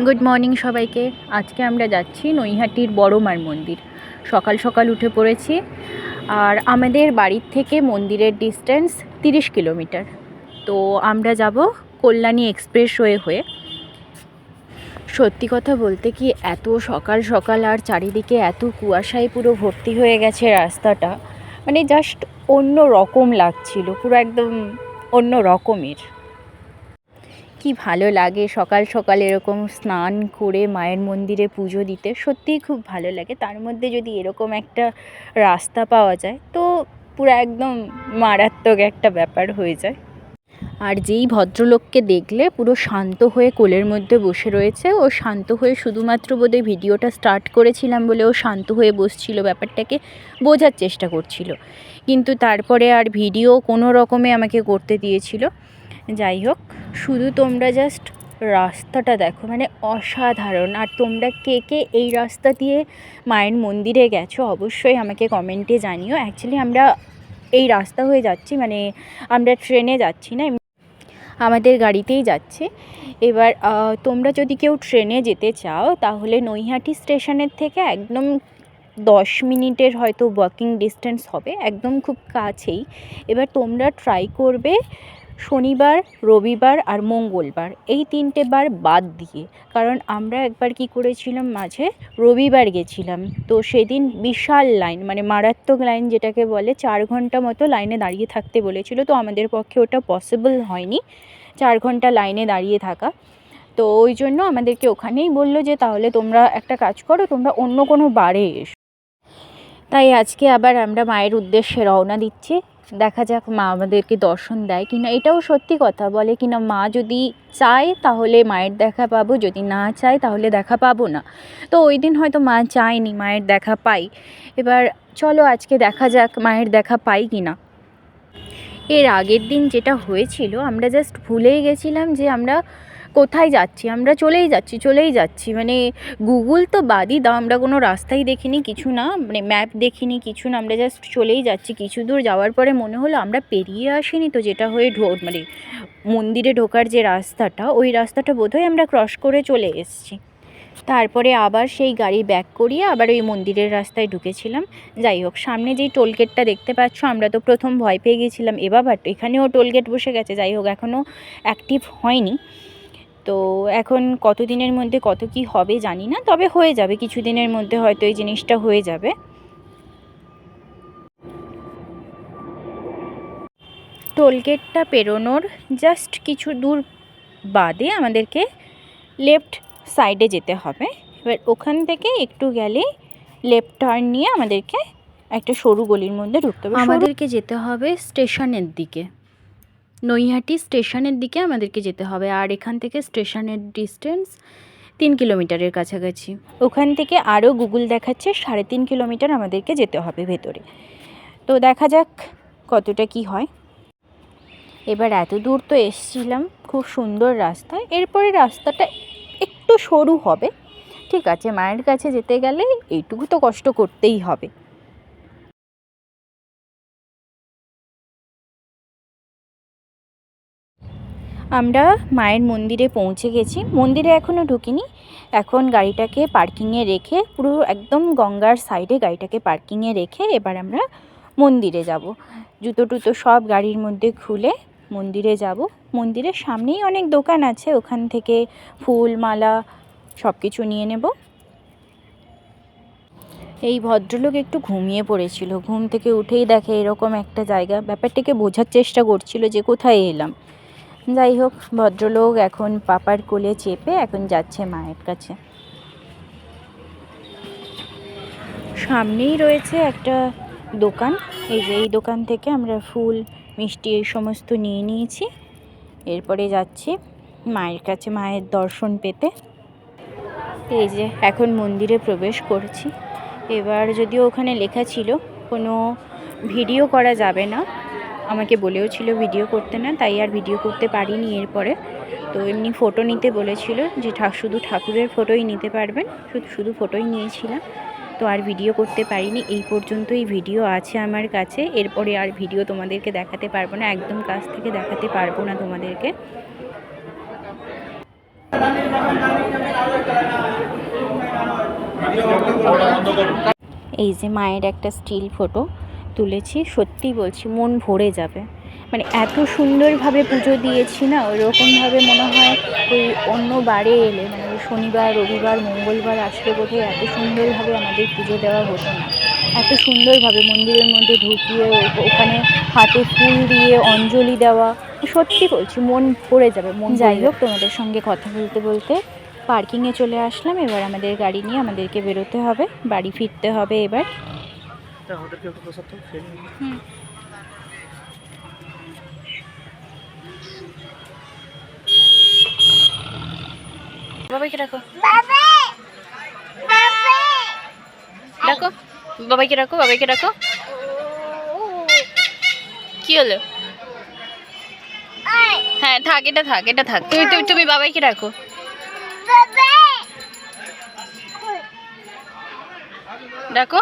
Good morning সবাইকে। আজকে আমরা যাচ্ছি নৈহাটির বড় মার মন্দির। সকাল সকাল উঠে পড়েছি, আর আমাদের বাড়ির থেকে মন্দিরের ডিস্টেন্স 30 কিলোমিটার। তো আমরা যাব কল্যাণী এক্সপ্রেসওয়ে হয়ে। সত্যি কথা বলতে কি, এত সকাল সকাল আর চারিদিকে এত কুয়াশায় পুরো ভর্তি হয়ে গেছে রাস্তাটা, মানে জাস্ট অন্য রকম লাগছিল, পুরো একদম অন্য রকমের। কি ভালো লাগে সকাল সকাল এরকম স্নান করে মায়ের মন্দিরে পুজো দিতে, সত্যিই খুব ভালো লাগে। তার মধ্যে যদি এরকম একটা রাস্তা পাওয়া যায় তো পুরো একদম মারাত্মক একটা ব্যাপার হয়ে যায়। আর যেই ভদ্রলোককে দেখলে পুরো শান্ত হয়ে কোলের মধ্যে বসে রয়েছে, ও শান্ত হয়ে শুধুমাত্র বোধহয় ভিডিওটা স্টার্ট করেছিলাম বলে ও শান্ত হয়ে বসছিল, ব্যাপারটাকে বোঝার চেষ্টা করছিল, কিন্তু তারপরে আর ভিডিও কোনো রকমে আমাকে করতে দিয়েছিল। যাই হোক, শুধু তোমরা জাস্ট রাস্তাটা দেখো, মানে অসাধারণ। আর তোমরা কে কে এই রাস্তা দিয়ে মায়ের মন্দিরে গেছো অবশ্যই আমাকে কমেন্টে জানিও। অ্যাকচুয়ালি আমরা এই রাস্তা হয়ে যাচ্ছি, মানে আমরা ট্রেনে যাচ্ছি না, আমাদের গাড়িতেই যাচ্ছে। এবার তোমরা যদি কেউ ট্রেনে যেতে চাও তাহলে নৈহাটি স্টেশনের থেকে একদম 10 মিনিটের হয়তো ওয়াকিং ডিস্টেন্স হবে, একদম খুব কাছেই। এবার তোমরা ট্রাই করবে শনিবার, রবিবার আর মঙ্গলবার, এই 3টে বার বাদ দিয়ে। কারণ আমরা একবার কি করেছিলাম, মাঝে রবিবার গেছিলাম, তো সেদিন বিশাল লাইন, মানে মারাত্মক লাইন যেটাকে বলে, 4 ঘন্টা মতো লাইনে দাঁড়িয়ে থাকতে বলেছিল। তো আমাদের পক্ষে ওটা পসিবল হয়নি 4 ঘন্টা লাইনে দাঁড়িয়ে থাকা। তো ওই জন্য আমাদেরকে ওখানেই বললো যে তাহলে তোমরা একটা কাজ করো, তোমরা অন্য কোনো বারে এসো। তাই আজকে আবার আমরা মায়ের উদ্দেশ্যে রওনা দিচ্ছি। দেখা যাক মা আমাদেরকে দর্শন দেয় কিনা। এটাও সত্যি কথা, বলে কিনা মা যদি চায় তাহলে মায়ের দেখা পাবো, যদি না চায় তাহলে দেখা পাবো না। তো ওই দিন হয়তো মা চায়নি মায়ের দেখা পাই। এবার চলো আজকে দেখা যাক মায়ের দেখা পাই কিনা। এর আগের দিন যেটা হয়েছিল, আমরা জাস্ট ভুলেই গেছিলাম যে আমরা কোথায় যাচ্ছি। আমরা চলেই যাচ্ছি, মানে গুগল তো বাদই দাও, আমরা কোনো রাস্তাই দেখিনি, কিছু না, মানে ম্যাপ দেখিনি, কিছু না, আমরা জাস্ট চলেই যাচ্ছি। কিছু দূর যাওয়ার পরে মনে হলো আমরা পেরিয়ে আসিনি তো, যেটা হয়ে মানে মন্দিরে ঢোকার যে রাস্তাটা, ওই রাস্তাটা বোধহয় আমরা ক্রস করে চলে এসেছি। তারপরে আবার সেই গাড়ি ব্যাক করিয়ে আবার ওই মন্দিরের রাস্তায় ঢুকেছিলাম। যাই হোক, সামনে যেই টোলগেটটা দেখতে পাচ্ছ, আমরা তো প্রথম ভয় পেয়ে গেছিলাম, বাট এখানেও টোলগেট বসে গেছে। যাই হোক, এখনও অ্যাক্টিভ হয়নি। তো এখন কত দিনের মধ্যে কত কি হবে জানি না, তবে হয়ে যাবে, কিছু দিনের মধ্যে হয়তো এই জিনিসটা হয়ে যাবে। টোলগেটটা পেরোনোর জাস্ট কিছু দূর বাদে আমাদেরকে লেফট সাইডে যেতে হবে। এবার ওখান থেকে একটু গেলে লেফট টার্ন নিয়ে আমাদেরকে একটা সরু গলির মধ্যে ঢুকতে হবে। আমাদেরকে যেতে হবে স্টেশনের দিকে, নৈহাটি স্টেশনের দিকে আমাদেরকে যেতে হবে। আর এখান থেকে স্টেশনের ডিস্টেন্স 3 কিলোমিটারের কাছাকাছি। ওখান থেকে আরও গুগল দেখাচ্ছে 3.5 কিলোমিটার আমাদেরকে যেতে হবে ভেতরে। তো দেখা যাক কতটা কি হয়। এবার এত দূর তো এসছিলাম, খুব সুন্দর রাস্তা, এরপরে রাস্তাটা একটু সরু হবে, ঠিক আছে, মায়ের কাছে যেতে গেলে এইটুকু তো কষ্ট করতেই হবে। আমরা মায়ের মন্দিরে পৌঁছে গেছি। মন্দিরে এখনও ঢুকিনি, এখন গাড়িটাকে পার্কিংয়ে রেখে, পুরো একদম গঙ্গার সাইডে গাড়িটাকে পার্কিংয়ে রেখে এবার আমরা মন্দিরে যাব। জুতো টুতো সব গাড়ির মধ্যে খুলে মন্দিরে যাব। মন্দিরের সামনেই অনেক দোকান আছে, ওখান থেকে ফুল মালা সব কিছু নিয়ে নেব। এই ভদ্রলোক একটু ঘুমিয়ে পড়েছিল, ঘুম থেকে উঠেই দেখে এরকম একটা জায়গা, ব্যাপারটাকে বোঝার চেষ্টা করছিল যে কোথায় এলাম। যাই হোক, ভদ্রলোক এখন পাপার কোলে চেপে এখন যাচ্ছে মায়ের কাছে। সামনেই রয়েছে একটা দোকান, এই যে এই দোকান থেকে আমরা ফুল মিষ্টি এই সমস্ত নিয়ে নিয়েছি। এরপরে যাচ্ছি মায়ের কাছে মায়ের দর্শন পেতে। এই যে এখন মন্দিরে প্রবেশ করছি। এবার যদিও ওখানে লেখা ছিল কোনো ভিডিও করা যাবে না, আমাকে বলেও ছিল ভিডিও করতে না, তাই আর ভিডিও করতে পারিনি এরপরে। তো এমনি ফটো নিতে বলেছিল যে শুধু ঠাকুরের ফটোই নিতে পারবেন, শুধু ফটোই নিয়েছিলাম, তো আর ভিডিও করতে পারিনি। এই পর্যন্তই ভিডিও আছে আমার কাছে, এরপরে আর ভিডিও তোমাদেরকে দেখাতে পারবো না, একদম কাছ থেকে দেখাতে পারবো না তোমাদেরকে। এই যে মায়ের একটা স্টিল ফটো তুলেছি, সত্যি বলছি মন ভরে যাবে। মানে এত সুন্দরভাবে পুজো দিয়েছি না, ওইরকমভাবে মনে হয় ওই অন্য বারে এলে, মানে ওই শনিবার রবিবার মঙ্গলবার আসলে বোধহয় এত সুন্দরভাবে আমাদের পুজো দেওয়া হতো না। এত সুন্দরভাবে মন্দিরের মধ্যে ঢুকিয়ে ওখানে হাতে ফুল দিয়ে অঞ্জলি দেওয়া, সত্যি বলছি মন ভরে যাবে মন। যাই হোক, তোমাদের সঙ্গে কথা বলতে বলতে পার্কিংয়ে চলে আসলাম। এবার আমাদের গাড়ি নিয়ে আমাদেরকে বেরোতে হবে, বাড়ি ফিরতে হবে এবার। বাবাইকে রাখো, রাখো বাবাইকে রাখো, বাবাইকে রাখো। কি হলো? হ্যাঁ থাক, এটা থাক, এটা থাক। তুমি বাবাইকে রাখো। রাখো।